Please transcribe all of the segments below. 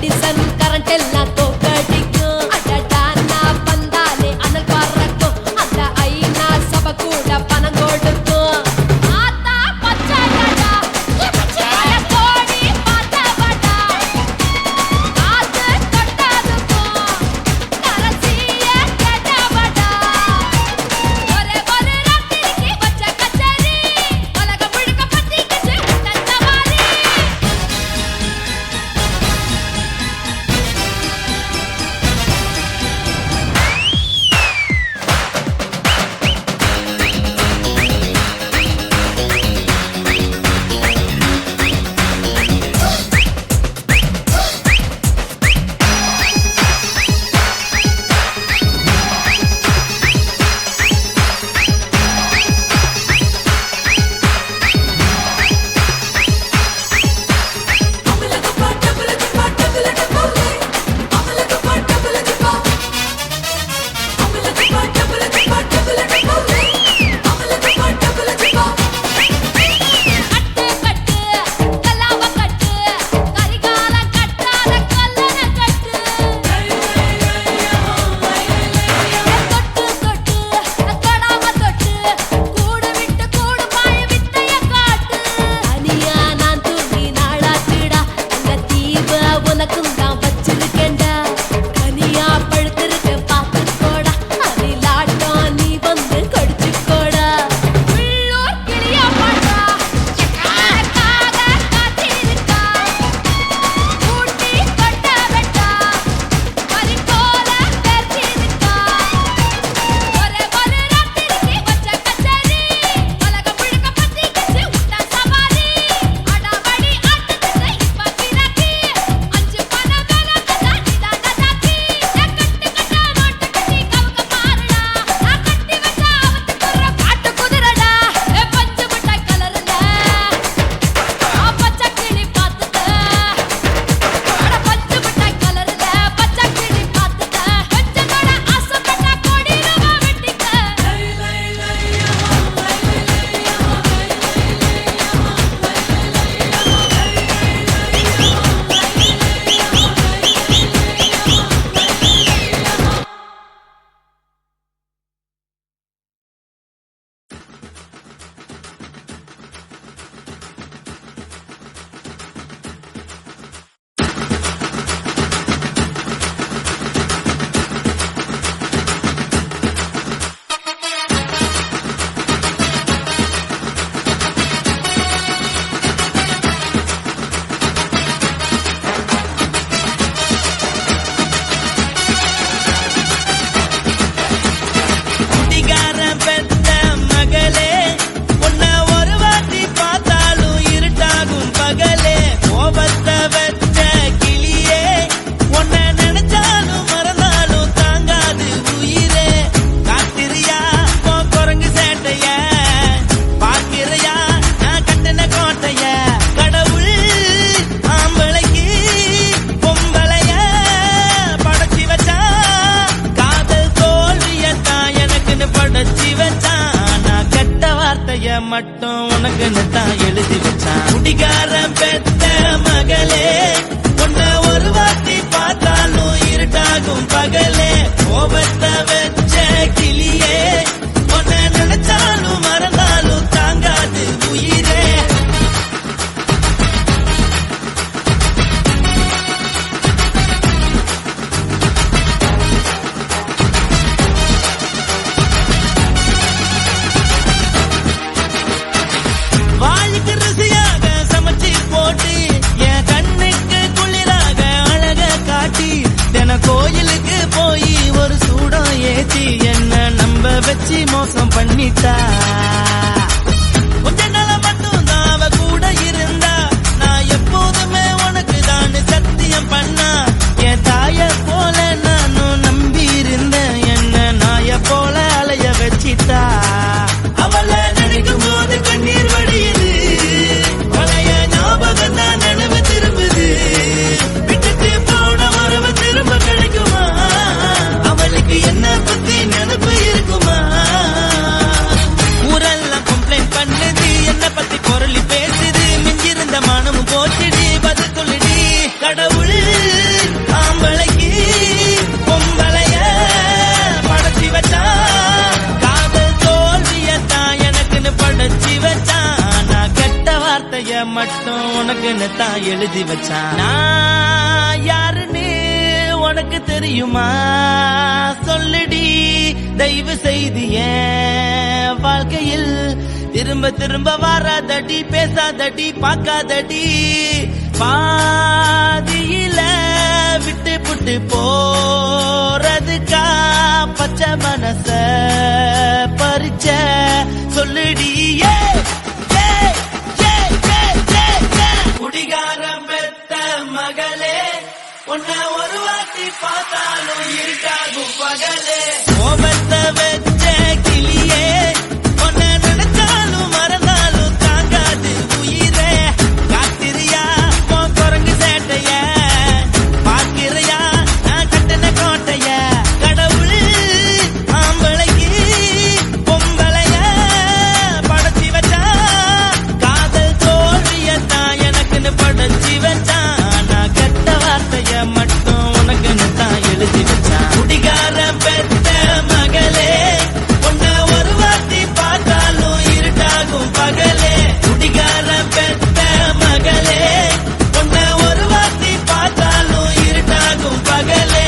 Edison current எல்லாம் தோக்கடிக்கும் அடடா நான் வந்தாலே அனல் பறக்கும் அந்த ஐநா சபை கூட பணம் கொடுக்கும் ஆத்தா பச்சைடா கோடி பார்த்தவடா காசு கொட்டதுக்கும் கரசிய கேட்டவடா ஒரே ஒரு ராத்திரிக்கு வச்ச கச்சேரி உலகம் முழுக்க பத்திக்கிச்சு உட்டன் சவாரி மட்டும் உனக்குன்னு தான் எழுதி வச்சான் குடிகாரன் பெத்த மகளே உன்னை ஒரு வாட்டி பார்த்தாலும் இருட்டாகும் பகலே கோபத்தை வச்ச கிளியே உன்னை நினைச்சாலும் மறந்தாலும் தாங்காது உயிரே கோயிலுக்கு போய் ஒரு சூடம் ஏத்தி என்ன நம்ப வச்சு மோசம் பண்ணிட்டா கொஞ்ச நாள மட்டும் தான் அவ கூட இருந்தா நான் எப்போதுமே உனக்கு தான் சத்தியம் பண்ணா என் தாய போல நானும் நம்பி இருந்தேன் என்ன நாய போல அலைய வச்சிட்டா அவளை நினைக்கும் போது கண்ணீர் வடியுது பழைய ஞாபகம் தான் நினைவு திரும்புது விட்டுட்டு போன வரவு திரும்ப கிடைக்குமா அவளுக்கு என்ன பத்தி நினைப்பு இருக்குமா வார்த்தைய மட்டும் உனக்குன்னு தான் எழுதி வச்சான். நான் யாருன்னு உனக்கு தெரியுமா சொல்லுடி, தயவு செய்து என் வாழ்க்கையில் திரும்ப திரும்ப வராதடி, பேசாதடி, பார்க்காதடி. பாதியில விட்டு புட்டு போறதுக்கா பச்சை மனச பறிச்ச சொல்லுடி. குடிகாரம் பெத்த மகளே, உன்னை ஒரு வாட்டி பார்த்தாலும் இருக்காகும் பகலே. கோபத்தை வச்ச கிளியே, உன்னை நினைச்சாலும் மறந்தாலும் தாங்காது உயிரே. காத்திரியா உன் குரங்கு சேட்டைய, பார்க்கிறையா நான் கட்டின கோட்டைய. கடவுள் ஆம்பளைக்கு பொம்பளைய படைச்சி வச்சா, காதல் தோல்வியத்தான் எனக்குன்னு படைச்சி வச்சான். நான் கெட்ட வார்த்தைய மட்டும் உனக்குன்னு தான் எழுதி வச்சான். குடிகார பெத்த மகளே, உன்னை ஒரு வாட்டி பார்த்தாலும் இருட்டாகும் பகலே. குடிகார பெத்த மகளே, உன்னை ஒரு வாட்டி பார்த்தாலும் இருட்டாகும் பகலே.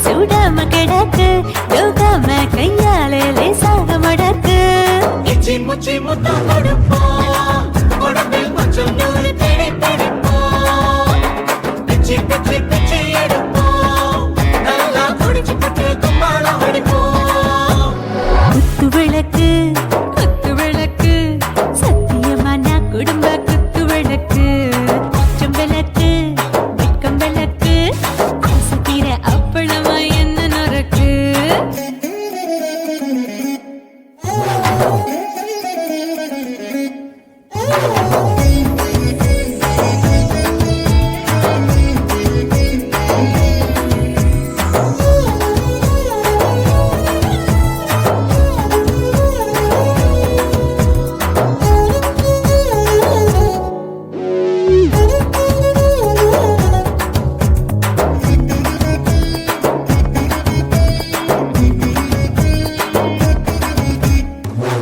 சூடாம கிடக்கு யோகாம கையாலே லேசாக மடக்கு. இச்சி முச்சி முத்தம் கொடுப்போம், உடம்பில் கொஞ்சம் நூறு தேடி பிடிப்போம். பிச்சி பிச்சி பிச்சி எடுப்போம், நல்லா குடிச்சு பட்டு கும்பாலம் அடிப்போம். குத்து விளக்கு குத்து விளக்கு, சத்தியமான குடும்ப குத்து விளக்கு. கொஞ்சம் விளக்கு வெட்கம் விளக்கு, ஆசை தீர அப்பளமா என்ன நொறுக்கு.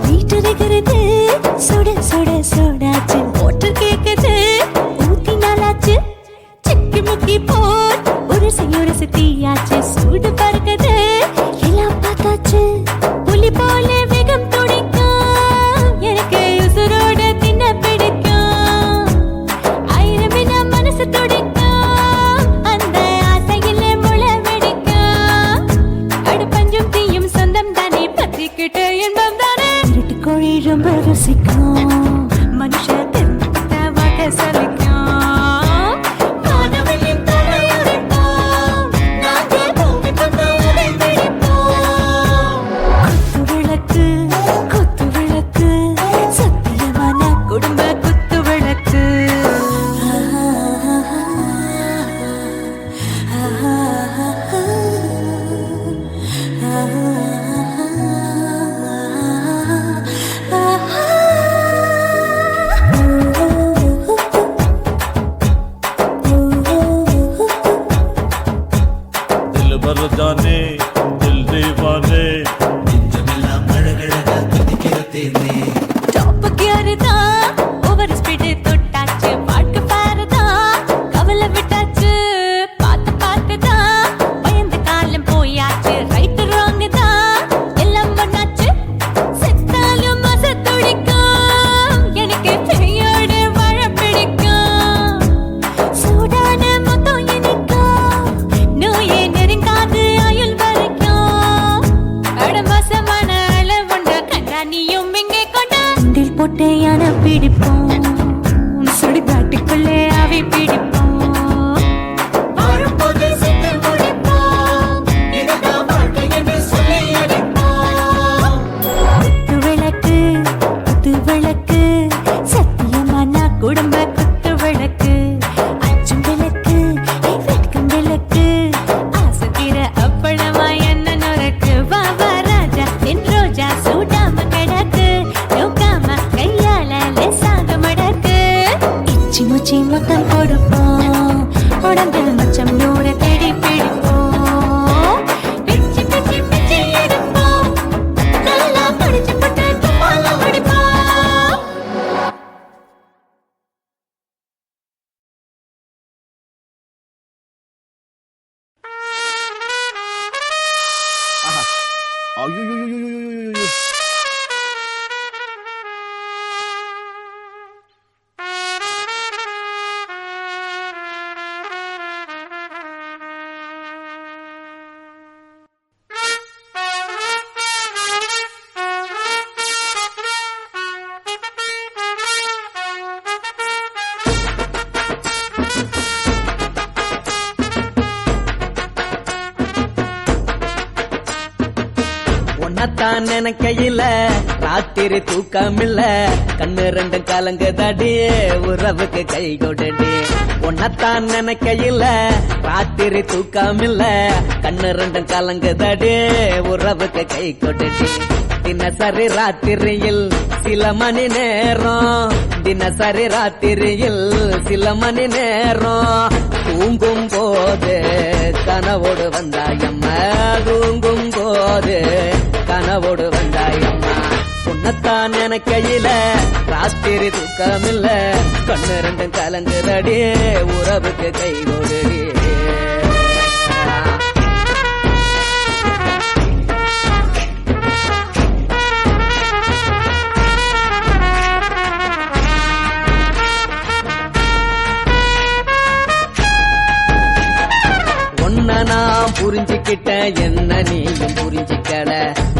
வீட்டடிக்கிறது சுட சுட சோடாச்சு, மோட்டர் கேக்குது ஊத்தி நாளாச்சு. சிக்கி முக்கி போர் ஒரு தீயாச்சு, சூடு பறக்குது எல்லாம் பார்த்தாச்சு. புலி போல வேகம் துடிக்கும், எனக்கு உசுரோட தின்ன பிடிக்கும். ஆயிரமின மனசு துடிக்கும், அந்த ஆசையில முளை வெடிக்கும். அடுப்பஞ்சும் தீயும் சொந்தம் தானே, பத்திக்கிட்டு இன்பம் தானே. கோழி ரொம்ப ரசிக்கும், மனுஷ தென்ன சலிக்கும். வானவெளியின் தலையுரைப்போம், நாங்கள் பூமி கொண்டு உடை பிடிப்போம். குத்து விளக்கு குத்து விளக்கு, சத்தியமான குடும்ப குத்து விளக்கு. भर जाने दिल दीवाने டாப் கியர் தான் ஓவர் ஸ்பீடு தொட்டாச்சு, பாட்டு பாரு தான் கவலை விட்டாச்சு. பார்த்து பார்த்து தான் பயந்து காலம் போயாச்சு, ரைட் ராங் தான் எல்லாம் பண்ணாச்சு. செத்தாலும் மச துடிக்கும், எனக்கு பெரியோடு வாழ பிடிக்கும். சூடான மொத்தம் இனிக்கும், பிடிப்போம் சுடுகாட்டுக்குள்ளே ஆவி பிடிப்போம் வரும்போது சுட்டு முடிப்போம் இதுதான் வாழ்க்கை என்று சொல்லி அடிப்போம் குத்து விளக்கு சத்தியமான குடும்ப குத்து விளக்கு அச்சும் விளக்கு வெட்கம் விளக்கு ஆசத்திர அப்பளமா என்ன நொறக்கு வாவா ராஜா என் ரோஜா சூடாம கிடக்கு நோக்காம கையால லேசாக மடக்கு இச்சி முச்சி மொத்தம் கொடுப்போம் உடம்பில் மச்சம் நூற தேடி பிடிப்போம் பிச்சி பிச்சி பிச்சி எடுப்போம் நல்லா படிச்சு போட்டு துப்பால படிப்போம் ஐயோ உன்னத்தான் நினைக்கையில ராத்திரி தூக்கமில்ல கண்ணு ரெண்டும் கலங்குதடி உறவுக்கு கை கொடுடி உன்னத்தான் நினைக்கையில ராத்திரி தூக்கமில்ல கண்ணு ரெண்டும் கலங்குதடி உறவுக்கு கை கொடுடி தினசரி ராத்திரியில் சில மணி நேரம் தினசரி ராத்திரியில் சில மணி நேரம் தூங்கும் போது கனவோடு வந்தாயம்மா தூங்கும் போது கனவோடு வந்தாயம்மா உன்னத்தான் நினைக்கையில ராத்திரி தூக்கமில்ல கண்ணு ரெண்டும் கலங்குதடி உறவுக்கு கை கொடுடி நான் புரிஞ்சுக்கிட்டேன் என்ன நீயும் புரிஞ்சிக்கல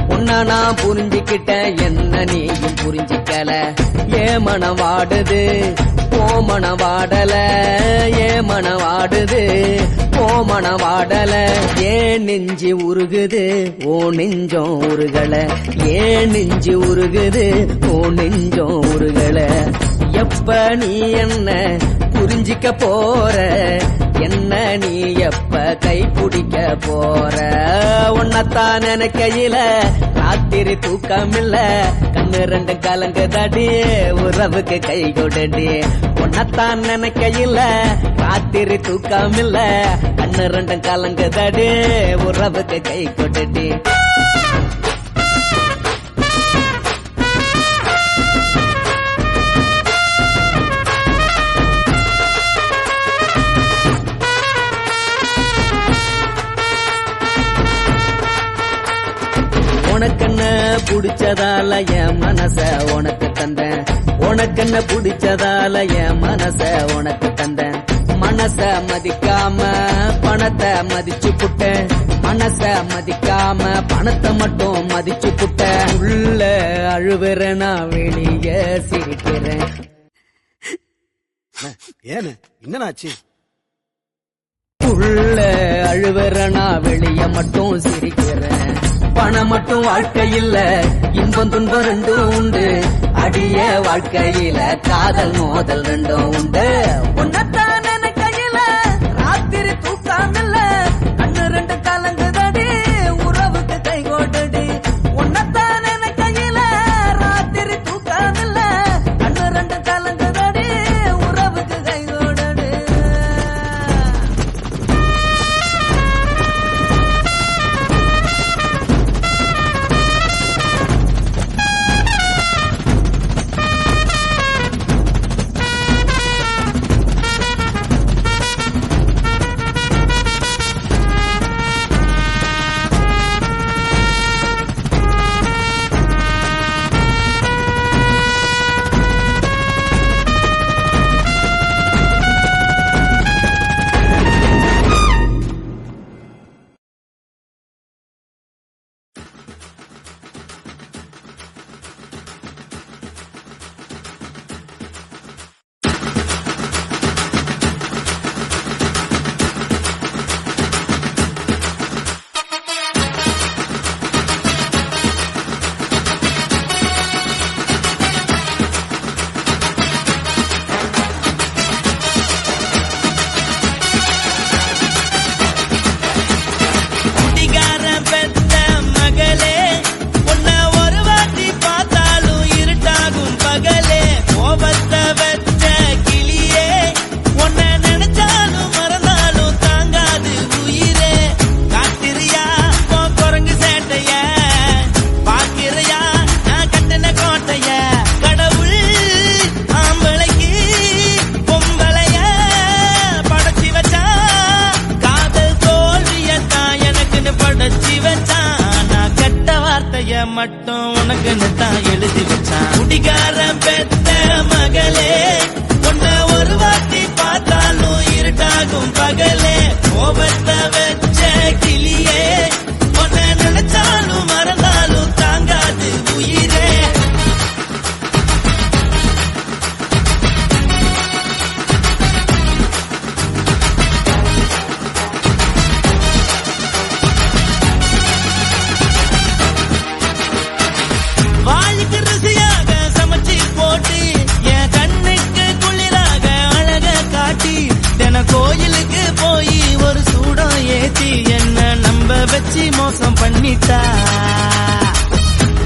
உன்ன நான் புரிஞ்சுக்கிட்டேன் என்ன நீயும் புரிஞ்சிக்கல ஏ மனம் வாடுது ஓ மனம் வாடல ஏ மனம் வாடுது ஓ மனம் வாடல ஏன் நெஞ்சு உருகுது ஓ நெஞ்சம் உருகல ஏன் நெஞ்சு உருகுது ஓ நெஞ்சம் உருகல எப்ப நீ என்ன புரிஞ்சிக்க போற என்ன நீ எப்ப கை பிடிக்க போற உன்னத்தான் நினைக்கையில ராத்திரி தூக்கமில்ல கண்ணு ரெண்டும் கலங்குதடி உறவுக்கு கை கொடுடி உன்னத்தான் நினைக்கையில ராத்திரி தூக்கமில்ல கண்ணு ரெண்டும் கலங்குதடி உறவுக்கு கை கொடுடி உனக்கென்ன பிடிச்சதால என் மனச உனக்கு தந்தேன் உனக்கென்ன பிடிச்சதால என் மனச உனக்கு தந்தேன் மனச மதிக்காம பணத்தை மதிச்சு புட்டேன் மனச மதிக்காம பணத்தை மட்டும் மதிச்சு புட்டேன் உள்ள அழுவுறேன் நான் வெளிய சிரிக்கிறேன் ஏன்னு என்னன்னாச்சு உள்ள அழுவுறேன் நான் வெளிய மட்டும் சிரிக்கிறேன் பணம் மட்டும் வாழ்க்கையில இன்பம் துன்பம் ரெண்டும் உண்டு அடிய வாழ்க்கையில காதல் மோதல் ரெண்டும் உண்டு உன்னத்தான் நினைக்கையில ராத்திரி தூக்காமல்ல கண்ணு ரெண்டு கலங்குதடி உறவுக்கு கை கோட்டடி உன்னத்தான் நினைக்கையில ராத்திரி தூக்காமல்ல கண்ணு ரெண்டு கலங்குதடி உறவுக்கு கை கோட்டடி மட்டும் உனக்குன்னு தான் எழுதி வச்சான். குடிகாரன் பெத்த மகளே, உன்னை ஒரு வாட்டி பார்த்தாலும் இருட்டாகும் பகலே. கோபத்தை வச்ச கிளியே, உன்னை நினைச்சாலும் மறந்தாலும் தாங்காது உயிரே. வாய்க்கு ருசியாக சமைச்சு போட்டு என் கண்ணுக்கு குளிராக அழக காட்டி, தின கோயிலுக்கு போய் ஒரு சூடம் ஏத்தி என்ன நம்ப வச்சு மோசம் பண்ணிட்டா.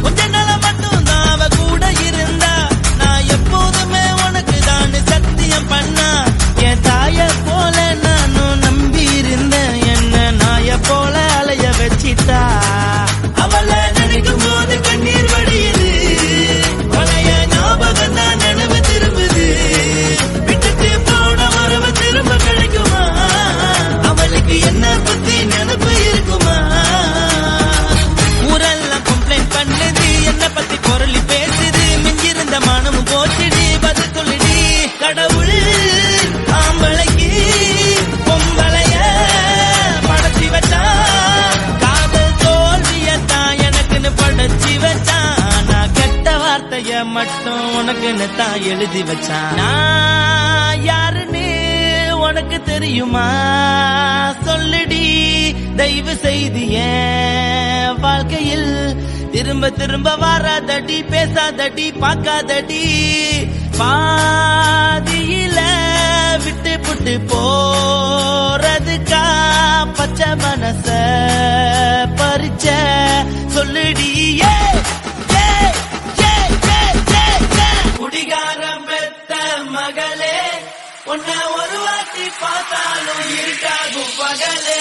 கொஞ்ச நாள் மட்டும் தான் அவ கூட இருந்தா, நான் எப்போதுமே உனக்கு தான் சத்தியம் பண்ணா. என் தாய போல நானும் நம்பி இருந்தேன், என்ன நாய போல அலைய வச்சிட்டா. அவளை நினைக்கும் போது கண்ணீர் வடியுது, பழைய ஞாபகம் தான் நினைவு திரும்புது. விட்டுட்டு போன உறவு திரும்ப கிடைக்குமா? அவளுக்கு என்ன பத்தி நினைப்பு இருக்குமா? ஊரெல்லாம் கம்ப்ளைண்ட் பண்ணுது, என்ன பத்தி பொருளி பேசுது. மிஞ்சிருந்த மானமும் போச்சுடி, பதில் சொல்லுடி. கடவுள் ஆம்பளைக்கு பொம்பளைய படைச்சி வச்சா, காதல் தோல்வியத்தான் எனக்குன்னு படைச்சி வச்சான். நான் கெட்ட வார்த்தைய மட்டும் உனக்குன்னு தான் எழுதி வச்சான். நான் யாருன்னு உனக்கு தெரியுமா? சொல்லுடி தயவு செய்து என் வாழ்க்கையில் திரும்ப திரும்ப வராதடி, பேசாதடி, பார்க்காதடி. பாதியில விட்டு புட்டு போறதுக்கா பச்சை மனச பறிச்ச சொல்லுடி. குடிகாரம் பெத்த மகளே, உன்னை ஒரு வாட்டி பார்த்தாலும் இருட்டாகும் பகலே.